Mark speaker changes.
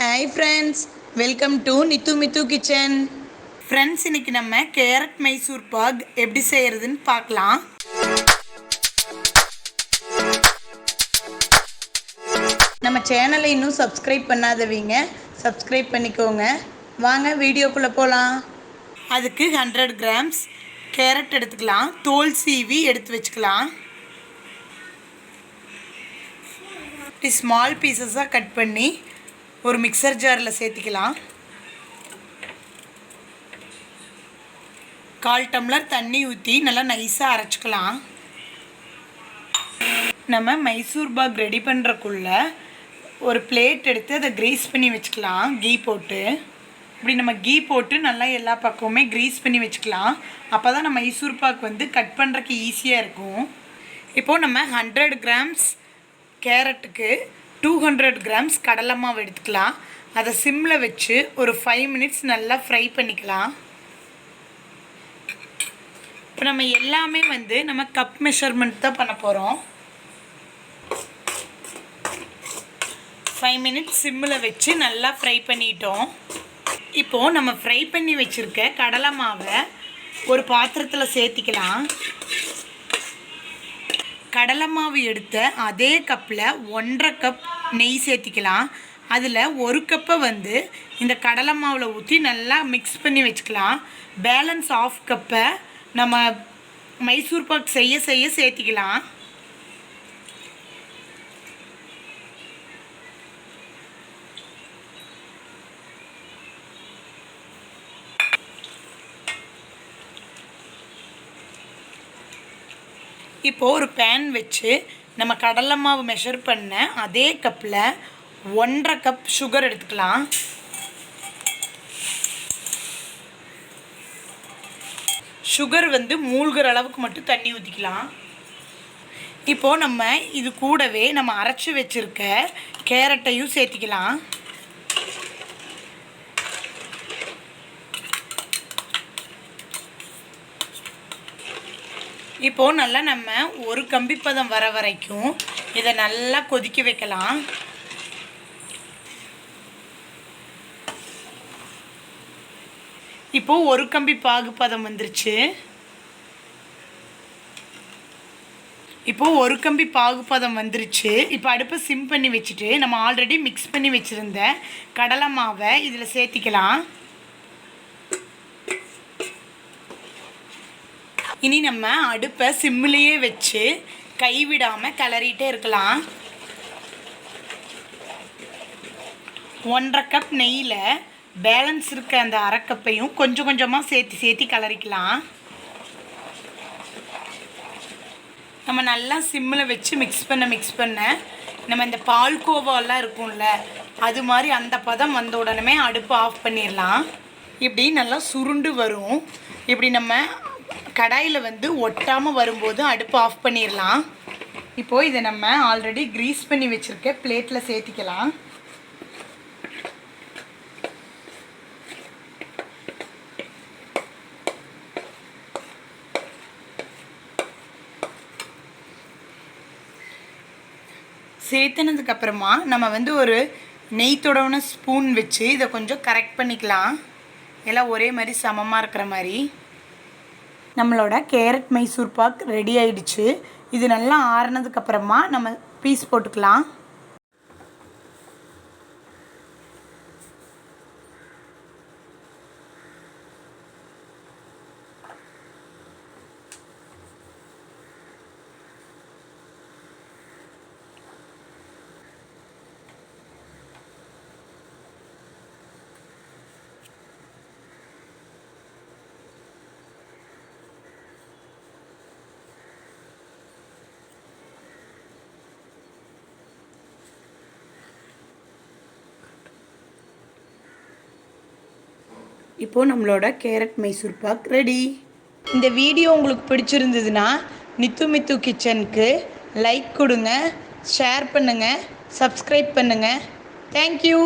Speaker 1: Hi friends, welcome to NithuMithuKitchen. Friends, இன்னைக்கு நம்ம carrot Mysore pak எப்படி செய்யறதுன்னு பார்க்கலாம். நம்ம சேனலை இன்னும் சப்ஸ்கிரைப் பண்ணாதவங்க சப்ஸ்கிரைப் பண்ணிக்கோங்க. வாங்க வீடியோக்குள்ள போலாம். அதுக்கு 100 grams கேரட் எடுத்துக்கலாம். தோல் சீவி எடுத்து வச்சுக்கலாம். இப்படி ஸ்மால் பீசஸாக கட் பண்ணி ஒரு மிக்சர் ஜாரில் சேர்த்திக்கலாம். 1/4 டம்ளர் தண்ணி ஊற்றி நல்லா நைஸாக அரைச்சிக்கலாம். நம்ம மைசூர் பாக் ரெடி பண்ணுறக்குள்ள ஒரு பிளேட் எடுத்து அதை க்ரீஸ் பண்ணி வச்சுக்கலாம். கீ போட்டு இப்படி நம்ம கீ போட்டு நல்லா எல்லா பக்கமுமே க்ரீஸ் பண்ணி வச்சுக்கலாம். அப்போ தான் நம்ம மைசூர் பாக் கட் பண்ணுறக்கு ஈஸியாக இருக்கும். இப்போது நம்ம 100 grams கேரட்டுக்கு 200 grams கடலை மாவு எடுத்துக்கலாம். அதை சிம்மில் வச்சு ஒரு 5 minutes நல்லா ஃப்ரை பண்ணிக்கலாம். இப்போ நம்ம எல்லாமே நம்ம கப் மெஷர்மெண்ட் தான் பண்ண போகிறோம். 5 minutes சிம்மில் வச்சு நல்லா ஃப்ரை பண்ணிட்டோம். இப்போது நம்ம ஃப்ரை பண்ணி வச்சுருக்க கடலை மாவை ஒரு பாத்திரத்தில் சேர்த்திக்கலாம். கடலை மாவு எடுத்த அதே கப்பில் 1.5 கப் நெய் சேர்த்திக்கலாம். அதில் 1 கப்பை இந்த கடலை மாவில் ஊற்றி நல்லா மிக்ஸ் பண்ணி வச்சுக்கலாம். பேலன்ஸ் 1/2 கப்பை நம்ம மைசூர் பாக் செய்ய சேர்த்திக்கலாம். இப்போது ஒரு பேன் வச்சு நம்ம கடலை மாவு மெஷர் பண்ண அதே கப்பில் 1.5 கப் சுகர் எடுத்துக்கலாம். சுகர் மூழ்கிற அளவுக்கு மட்டும் தண்ணி ஊற்றிக்கலாம். இப்போது நம்ம இது கூடவே நம்ம அரைச்சி வச்சுருக்க கேரட்டையும் சேர்த்திக்கலாம். இப்போது நல்லா நம்ம ஒரு கம்பிப்பதம் வர வரைக்கும் இதை நல்லா கொதிக்க வைக்கலாம். இப்போது ஒரு கம்பி பாகுப்பதம் வந்துருச்சு. இப்போது ஒரு கம்பி பாகுப்பதம் வந்துருச்சு. இப்போ அடுப்பை சிம் பண்ணி வச்சுட்டு நம்ம ஆல்ரெடி மிக்ஸ் பண்ணி வச்சுருந்த கடலை மாவை இதில் சேர்த்திக்கலாம். இனி நம்ம அடுப்பை சிம்மிலேயே வச்சு கைவிடாமல் கிளறிட்டே இருக்கலாம். 1.5 கப் நெய்யில் பேலன்ஸ் இருக்க அந்த அரை கப்பையும் கொஞ்சம் கொஞ்சமாக சேர்த்தி கிளறிக்கலாம். நம்ம நல்லா சிம்மில் வச்சு மிக்ஸ் பண்ண நம்ம இந்த பால்கோவாலாம் இருக்கும்ல அது மாதிரி அந்த பதம் வந்த உடனே அடுப்பு ஆஃப் பண்ணிடலாம். இப்படி நல்லா சுருண்டு வரும். இப்படி நம்ம கடாயில் ஒட்டாமல் வரும்போது அடுப்பு ஆஃப் பண்ணிடலாம். இப்போது இதை நம்ம ஆல்ரெடி க்ரீஸ் பண்ணி வச்சுருக்க பிளேட்டில் சேர்த்திக்கலாம். சேர்த்துனதுக்கப்புறமா நம்ம ஒரு நெய் தொடவுன ஸ்பூன் வச்சு இதை கொஞ்சம் கரெக்ட் பண்ணிக்கலாம். எல்லாம் ஒரே மாதிரி சமமாக இருக்கிற மாதிரி. நம்மளோட கேரட் மைசூர் பாக் ரெடி ஆயிடுச்சு. இது நல்லா ஆறுனதுக்கப்புறமா நம்ம பீஸ் போட்டுக்கலாம். இப்போது நம்மளோட கேரட் மைசூர் பாக் ரெடி. இந்த வீடியோ உங்களுக்கு பிடிச்சிருந்ததுன்னா நித்து கிச்சனுக்கு லைக் கொடுங்க, ஷேர் பண்ணுங்கள், சப்ஸ்கிரைப் பண்ணுங்கள். தேங்க்யூ.